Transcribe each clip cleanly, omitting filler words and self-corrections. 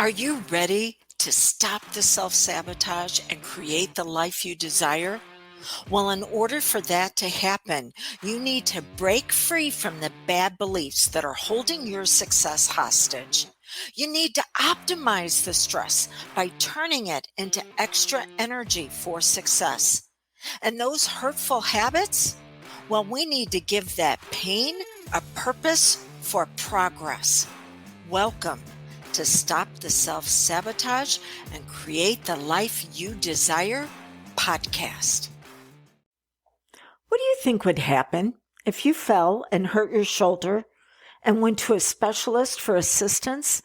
Are you ready to stop the self-sabotage and create the life you desire? Well, in order for that to happen, you need to break free from the bad beliefs that are holding your success hostage. You need to optimize the stress by turning it into extra energy for success. And those hurtful habits? Well, we need to give that pain a purpose for progress. Welcome to Stop the Self-Sabotage and Create the Life You Desire podcast. What do you think would happen if you fell and hurt your shoulder and went to a specialist for assistance,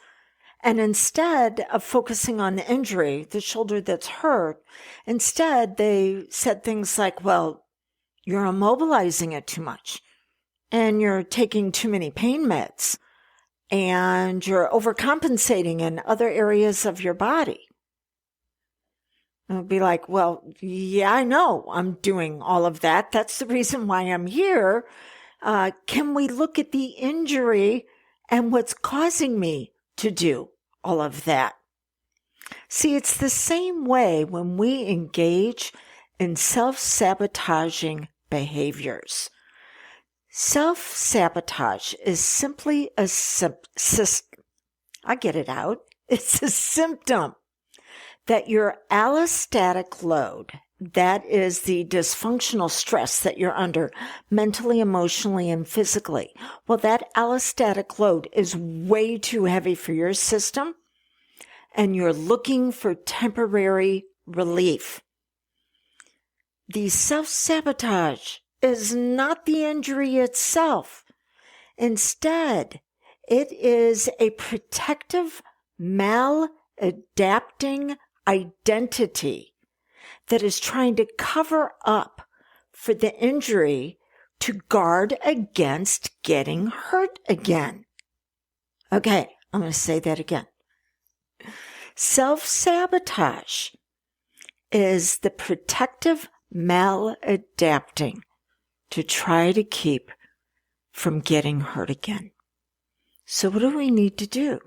and instead of focusing on the injury, the shoulder that's hurt, instead they said things like, well, you're immobilizing it too much and you're taking too many pain meds and you're overcompensating in other areas of your body? It would be like, well, yeah, I know I'm doing all of that. That's the reason why I'm here. Can we look at the injury and what's causing me to do all of that? See, it's the same way when we engage in self-sabotaging behaviors. Self-sabotage is simply a system. I get it out. It's a symptom that your allostatic load, that is the dysfunctional stress that you're under mentally, emotionally, and physically. Well, that allostatic load is way too heavy for your system, and you're looking for temporary relief. The self-sabotage is not the injury itself. Instead, it is a protective, maladapting identity that is trying to cover up for the injury to guard against getting hurt again. Okay, I'm going to say that again. Self-sabotage is the protective maladapting to try to keep from getting hurt again. So what do we need to do?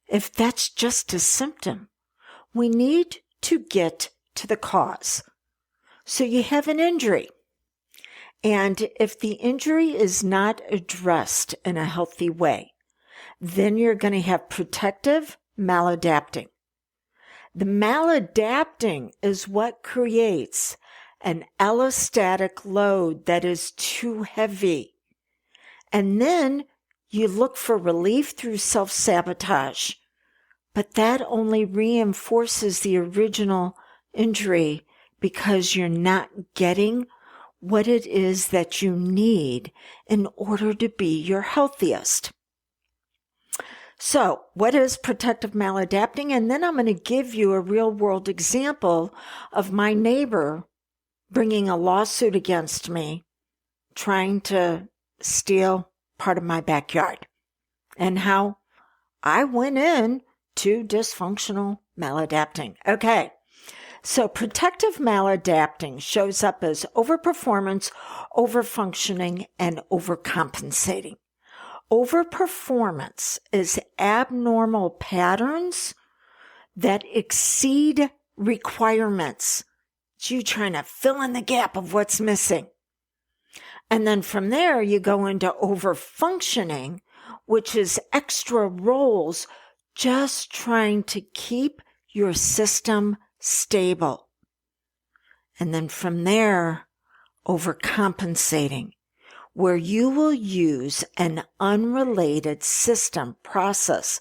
If that's just a symptom, we need to get to the cause. So you have an injury, and if the injury is not addressed in a healthy way, then you're going to have protective maladapting. The maladapting is what creates an allostatic load that is too heavy. And then you look for relief through self-sabotage. But that only reinforces the original injury because you're not getting what it is that you need in order to be your healthiest. So, what is protective maladapting? And then I'm going to give you a real-world example of my neighbor bringing a lawsuit against me, trying to steal part of my backyard, and how I went in to dysfunctional maladapting. Okay, so protective maladapting shows up as overperformance, overfunctioning, and overcompensating. Overperformance is abnormal patterns that exceed requirements. It's you trying to fill in the gap of what's missing. And then from there, you go into overfunctioning, which is extra roles just trying to keep your system stable. And then from there, overcompensating, where you will use an unrelated system, process,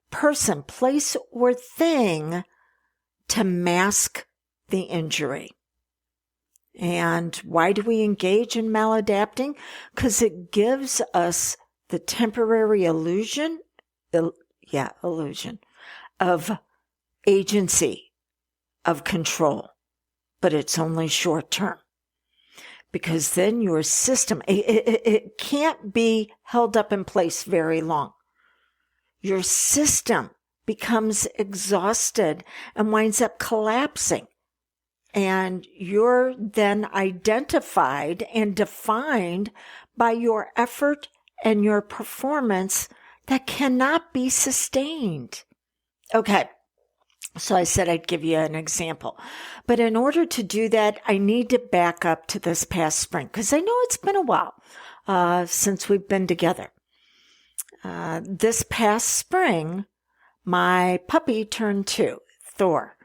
person, place, or thing to mask the injury. And why do we engage in maladapting? Because it gives us the temporary illusion of agency, of control. But it's only short term. Because then your system, it can't be held up in place very long. Your system becomes exhausted and winds up collapsing. And you're then identified and defined by your effort and your performance that cannot be sustained. Okay. So I said I'd give you an example. But in order to do that, I need to back up to this past spring because I know it's been a while since we've been together. This past spring, my puppy turned 2, Thor.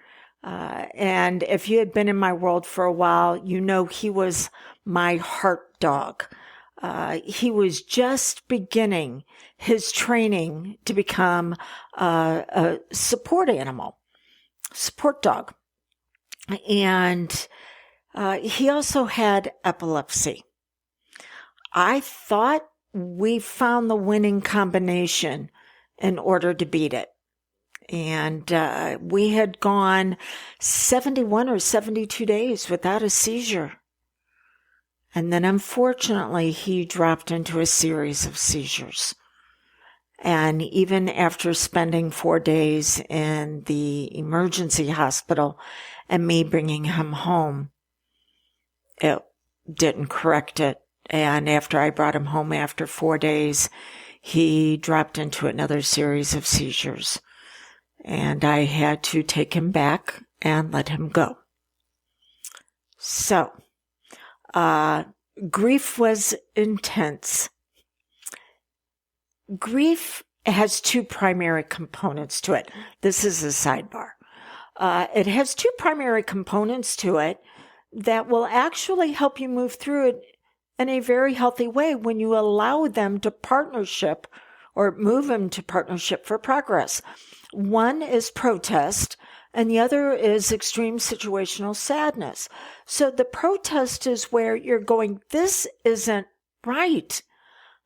And if you had been in my world for a while, you know he was my heart dog. He was just beginning his training to become a support animal, support dog. And he also had epilepsy. I thought we found the winning combination in order to beat it. And we had gone 71 or 72 days without a seizure. And then unfortunately, he dropped into a series of seizures. And even after spending 4 days in the emergency hospital and me bringing him home, it didn't correct it. And after I brought him home after 4 days, he dropped into another series of seizures. And I had to take him back and let him go. So, grief was intense. Grief has 2 primary components to it. This is a sidebar. It has 2 primary components to it that will actually help you move through it in a very healthy way when you allow them to partnership or move them to partnership for progress. One is protest, and the other is extreme situational sadness. So the protest is where you're going, this isn't right.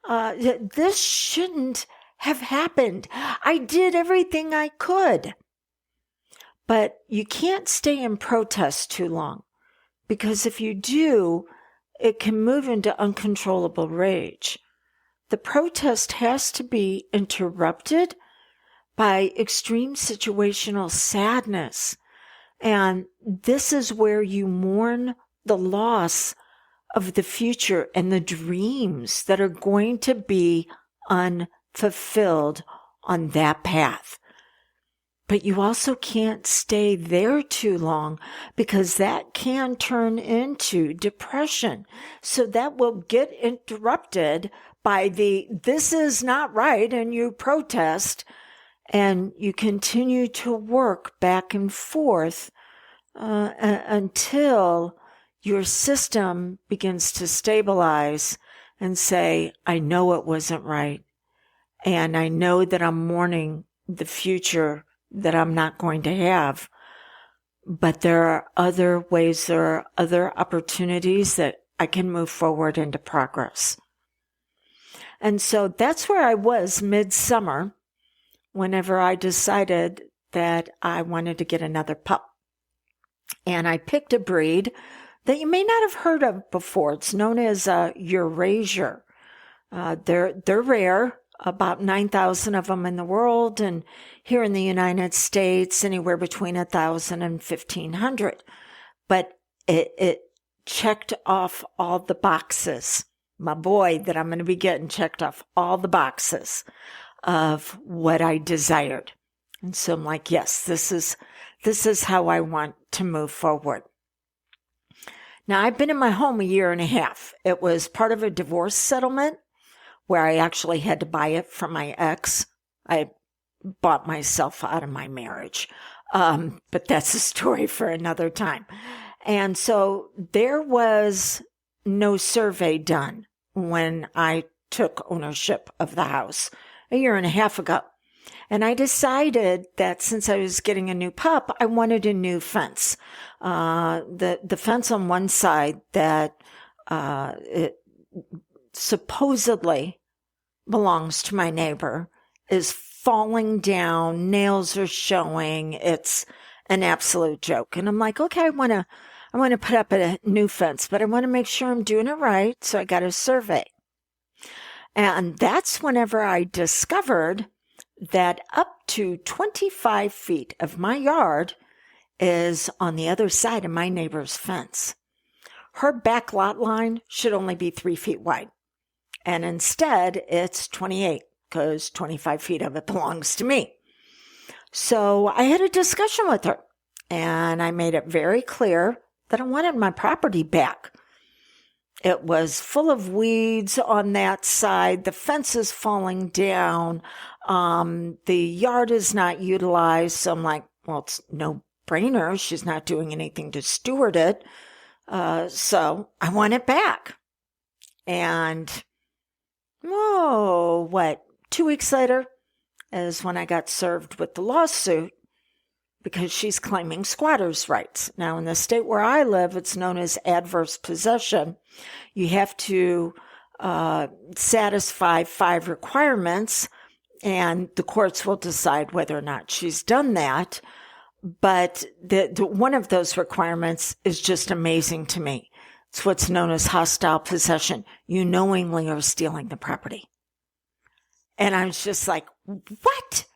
This shouldn't have happened. I did everything I could. But you can't stay in protest too long, because if you do, it can move into uncontrollable rage. The protest has to be interrupted by extreme situational sadness. And this is where you mourn the loss of the future and the dreams that are going to be unfulfilled on that path. But you also can't stay there too long because that can turn into depression. So that will get interrupted by this is not right, and you protest, and you continue to work back and forth until your system begins to stabilize and say, I know it wasn't right. And I know that I'm mourning the future that I'm not going to have. But there are other ways, there are other opportunities that I can move forward into progress. And so that's where I was midsummer whenever I decided that I wanted to get another pup. And I picked a breed that you may not have heard of before. It's known as Eurasier. They're rare, about 9,000 of them in the world, and here in the United States, anywhere between 1,000 and 1,500. But it checked off all the boxes. My boy that I'm going to be getting checked off all the boxes of what I desired. And so I'm like, yes, this is how I want to move forward. Now, I've been in my home a year and a half. It was part of a divorce settlement where I actually had to buy it from my ex. I bought myself out of my marriage. But that's a story for another time. And so there was no survey done when I took ownership of the house a year and a half ago. And I decided that since I was getting a new pup, I wanted a new fence. The fence on one side that it supposedly belongs to my neighbor is falling down, nails are showing. It's an absolute joke. And I'm like, okay, I want to put up a new fence, but I want to make sure I'm doing it right. So I got a survey. And that's whenever I discovered that up to 25 feet of my yard is on the other side of my neighbor's fence. Her back lot line should only be 3 feet wide. And instead, it's 28 because 25 feet of it belongs to me. So I had a discussion with her, and I made it very clear that I wanted my property back. It was full of weeds on that side. The fence is falling down. The yard is not utilized. So I'm like, well, it's no brainer. She's not doing anything to steward it. So I want it back. And, 2 weeks later is when I got served with the lawsuit because she's claiming squatters' rights. Now, in the state where I live, it's known as adverse possession. You have to satisfy 5 requirements, and the courts will decide whether or not she's done that. But one of those requirements is just amazing to me. It's what's known as hostile possession. You knowingly are stealing the property. And I was just like, what?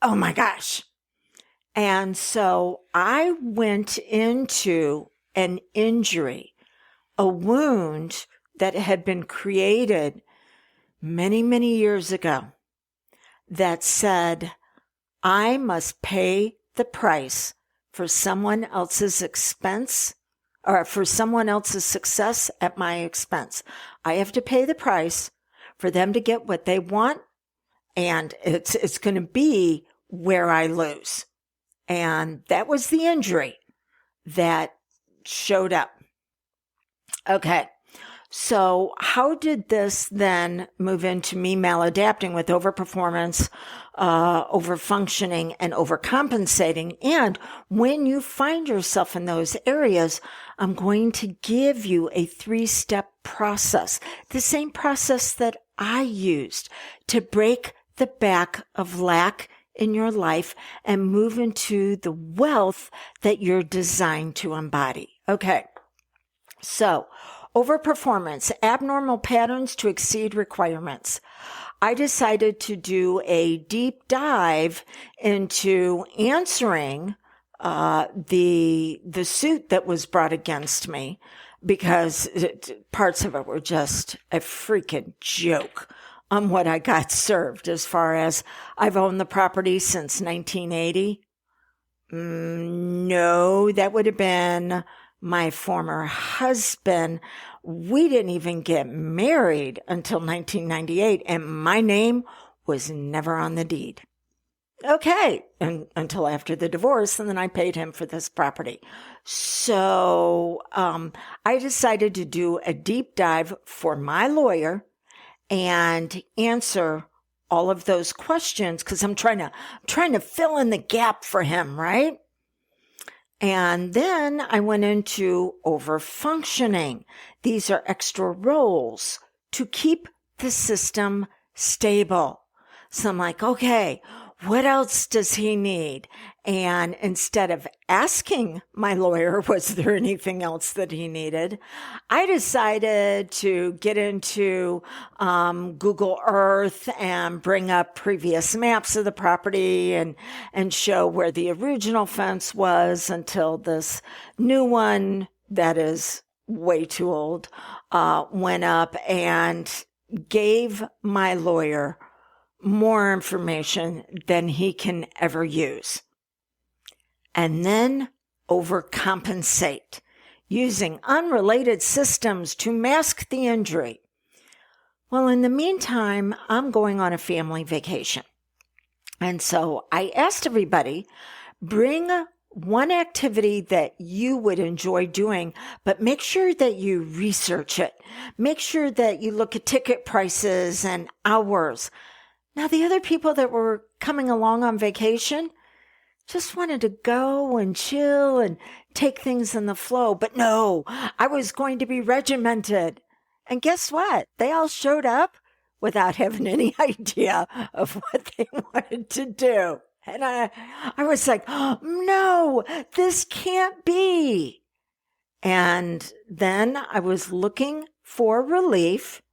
Oh my gosh. And so I went into an injury, a wound that had been created many, many years ago that said, I must pay the price for someone else's expense or for someone else's success at my expense. I have to pay the price for them to get what they want, and it's going to be where I lose. And that was the injury that showed up. Okay. So how did this then move into me maladapting with overperformance, overfunctioning, and overcompensating? And when you find yourself in those areas, I'm going to give you a 3-step process, the same process that I used to break the back of lack in your life and move into the wealth that you're designed to embody. Okay. So, overperformance, abnormal patterns to exceed requirements. I decided to do a deep dive into answering the suit that was brought against me because parts of it were just a freaking joke on what I got served as far as I've owned the property since 1980. No, that would have been my former husband. We didn't even get married until 1998, and my name was never on the deed. Okay, until after the divorce, and then I paid him for this property. So I decided to do a deep dive for my lawyer and answer all of those questions because I'm trying to fill in the gap for him, right? And then I went into overfunctioning. These are extra roles to keep the system stable. So I'm like, okay, what else does he need? And instead of asking my lawyer, was there anything else that he needed? I decided to get into Google Earth and bring up previous maps of the property and show where the original fence was until this new one that is way too old went up and gave my lawyer more information than he can ever use. And then overcompensate, using unrelated systems to mask the injury. Well, in the meantime, I'm going on a family vacation. And so I asked everybody, bring one activity that you would enjoy doing, but make sure that you research it. Make sure that you look at ticket prices and hours. Now, the other people that were coming along on vacation just wanted to go and chill and take things in the flow. But no, I was going to be regimented. And guess what? They all showed up without having any idea of what they wanted to do. And I was like, oh, no, this can't be. And then I was looking for relief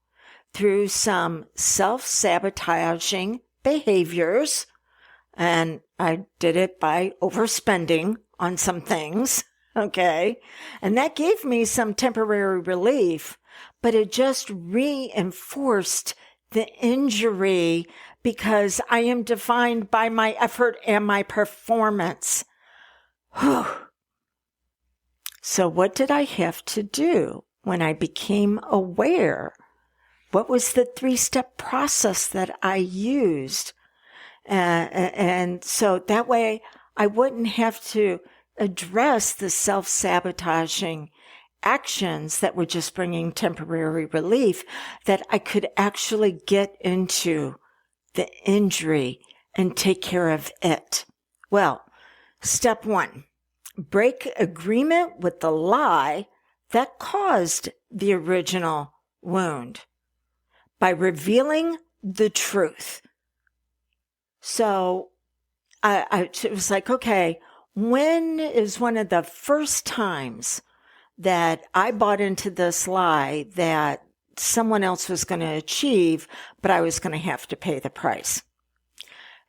through some self-sabotaging behaviors. And I did it by overspending on some things. Okay. And that gave me some temporary relief, but it just reinforced the injury because I am defined by my effort and my performance. Whew. So what did I have to do when I became aware? What was the 3-step process that I used? And so that way I wouldn't have to address the self-sabotaging actions that were just bringing temporary relief, that I could actually get into the injury and take care of it. Well, step 1, break agreement with the lie that caused the original wound by revealing the truth. So it was like, okay, when is one of the first times that I bought into this lie that someone else was going to achieve, but I was going to have to pay the price?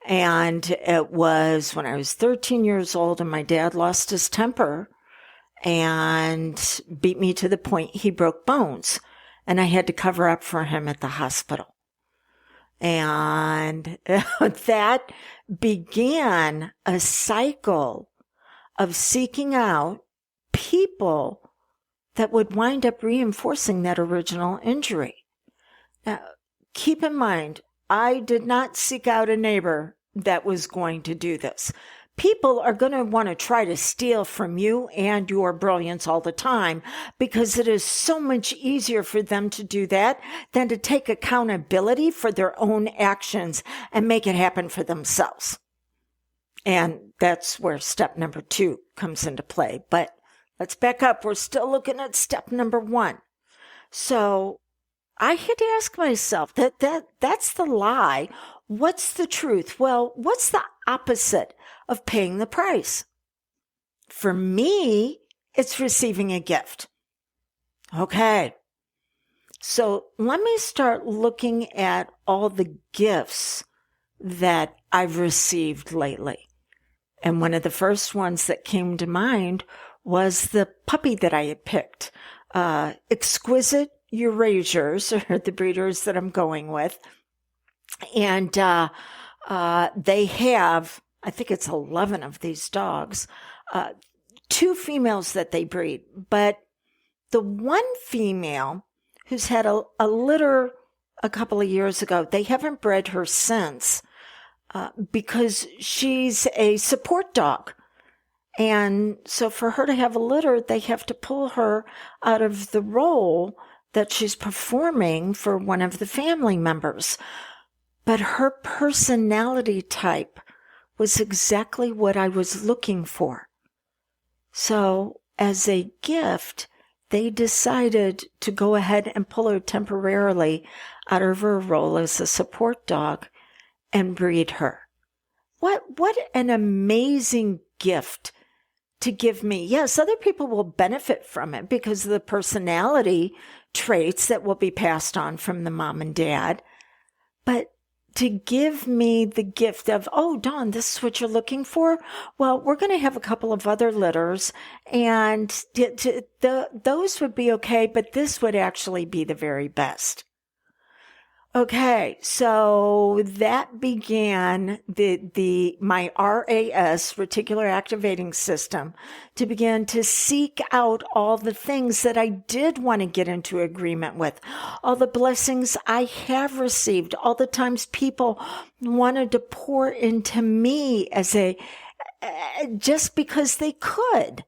And it was when I was 13 years old and my dad lost his temper and beat me to the point he broke bones. And I had to cover up for him at the hospital. And that began a cycle of seeking out people that would wind up reinforcing that original injury. Now, keep in mind, I did not seek out a neighbor that was going to do this. People are going to want to try to steal from you and your brilliance all the time, because it is so much easier for them to do that than to take accountability for their own actions and make it happen for themselves. And that's where step number 2 comes into play. But let's back up. We're still looking at step number 1. So I had to ask myself, that's the lie. What's the truth? Well, what's the opposite of paying the price? For me, it's receiving a gift. Okay. So let me start looking at all the gifts that I've received lately. And one of the first ones that came to mind was the puppy that I had picked. Exquisite Eurasiers are the breeders that I'm going with. And they have, I think it's 11 of these dogs, 2 females that they breed. But the one female who's had a litter a couple of years ago, they haven't bred her since because she's a support dog. And so for her to have a litter, they have to pull her out of the role that she's performing for one of the family members. But her personality type was exactly what I was looking for. So as a gift, they decided to go ahead and pull her temporarily out of her role as a support dog and breed her. What an amazing gift to give me. Yes, other people will benefit from it because of the personality traits that will be passed on from the mom and dad. But to give me the gift of, oh, Dawn, this is what you're looking for? Well, we're going to have a couple of other litters, and those would be okay, but this would actually be the very best. Okay, so that began my RAS, reticular activating system, to begin to seek out all the things that I did want to get into agreement with, all the blessings I have received, all the times people wanted to pour into me as just because they could.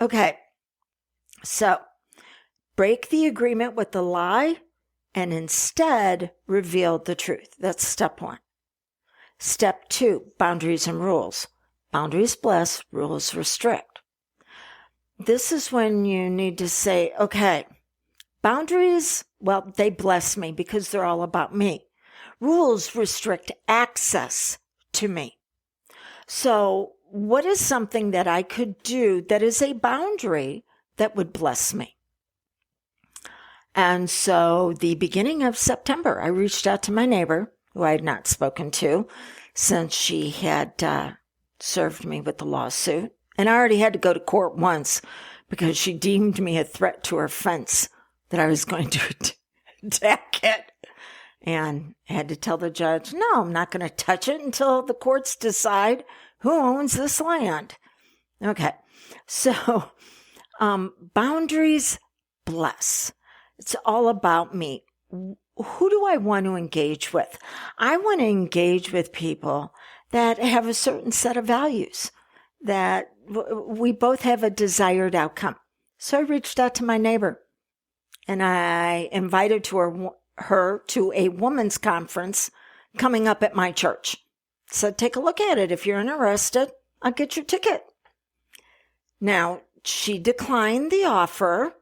Okay, so break the agreement with the lie and instead revealed the truth. That's step 1. Step 2, boundaries and rules. Boundaries bless, rules restrict. This is when you need to say, okay, boundaries, well, they bless me because they're all about me. Rules restrict access to me. So what is something that I could do that is a boundary that would bless me? And so the beginning of September, I reached out to my neighbor, who I had not spoken to since she had served me with the lawsuit. And I already had to go to court once because she deemed me a threat to her fence that I was going to attack it. And I had to tell the judge, no, I'm not going to touch it until the courts decide who owns this land. Okay. So, boundaries bless. It's all about me. Who do I want to engage with? I want to engage with people that have a certain set of values, that we both have a desired outcome. So I reached out to my neighbor and I invited her to a women's conference coming up at my church. Said, take a look at it. If you're interested, I'll get your ticket. Now, she declined the offer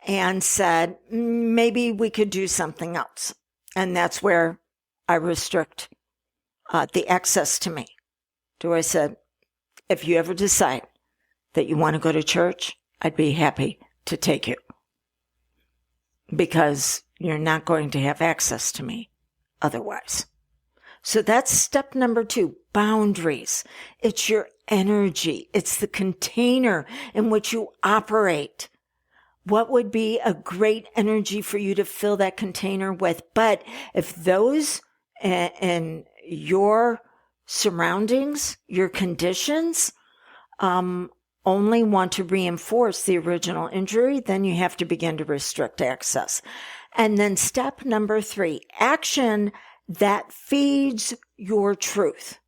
and said, maybe we could do something else. And that's where I restrict the access to me. I said, if you ever decide that you want to go to church, I'd be happy to take you. Because you're not going to have access to me otherwise. So that's step number 2, boundaries. It's your energy. It's the container in which you operate. What would be a great energy for you to fill that container with? But if those and your surroundings, your conditions, only want to reinforce the original injury, then you have to begin to restrict access. And then step number 3, action that feeds your truth.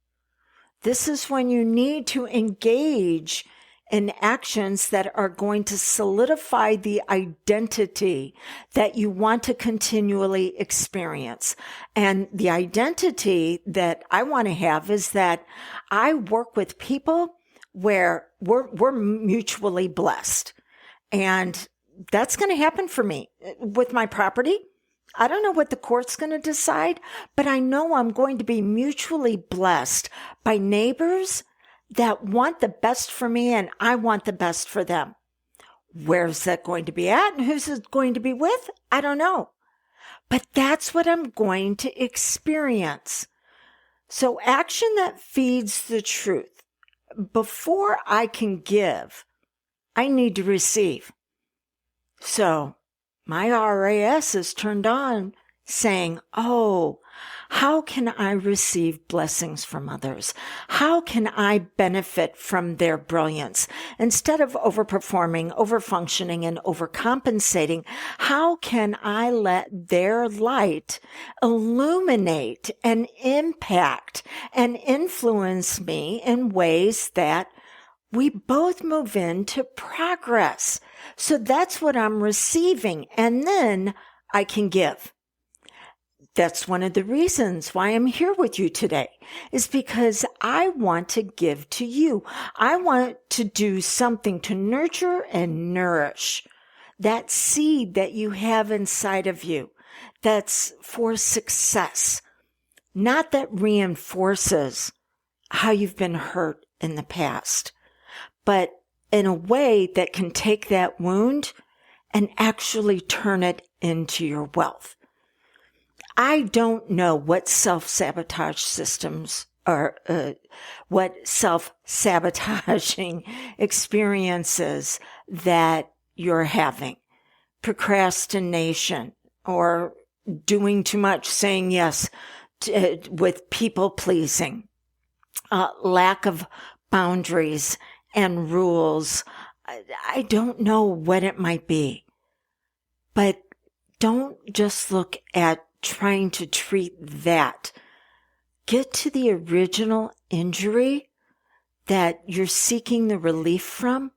This is when you need to engage in actions that are going to solidify the identity that you want to continually experience. And the identity that I want to have is that I work with people where we're mutually blessed. And that's going to happen for me with my property. I don't know what the court's going to decide, but I know I'm going to be mutually blessed by neighbors that want the best for me and I want the best for them. Where's that going to be at and who's it going to be with? I don't know. But that's what I'm going to experience. So action that feeds the truth. Before I can give, I need to receive. So my RAS is turned on saying, oh, how can I receive blessings from others? How can I benefit from their brilliance? Instead of overperforming, overfunctioning, and overcompensating, how can I let their light illuminate and impact and influence me in ways that we both move into progress? So that's what I'm receiving. And then I can give. That's one of the reasons why I'm here with you today, is because I want to give to you. I want to do something to nurture and nourish that seed that you have inside of you that's for success, not that reinforces how you've been hurt in the past, but in a way that can take that wound and actually turn it into your wealth. I don't know what self-sabotage systems or what self-sabotaging experiences that you're having. Procrastination or doing too much, saying yes with people pleasing, lack of boundaries and rules. I don't know what it might be, but don't just look at trying to treat that. Get to the original injury that you're seeking the relief from,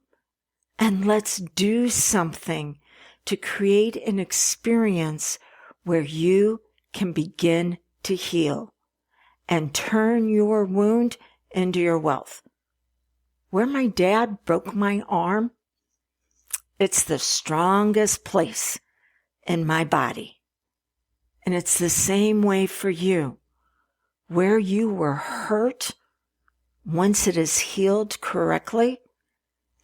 and let's do something to create an experience where you can begin to heal and turn your wound into your wealth. Where my dad broke my arm, it's the strongest place in my body. And it's the same way for you. Where you were hurt, once it is healed correctly,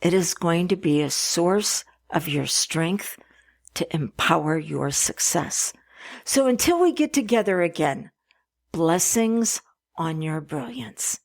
it is going to be a source of your strength to empower your success. So until we get together again, blessings on your brilliance.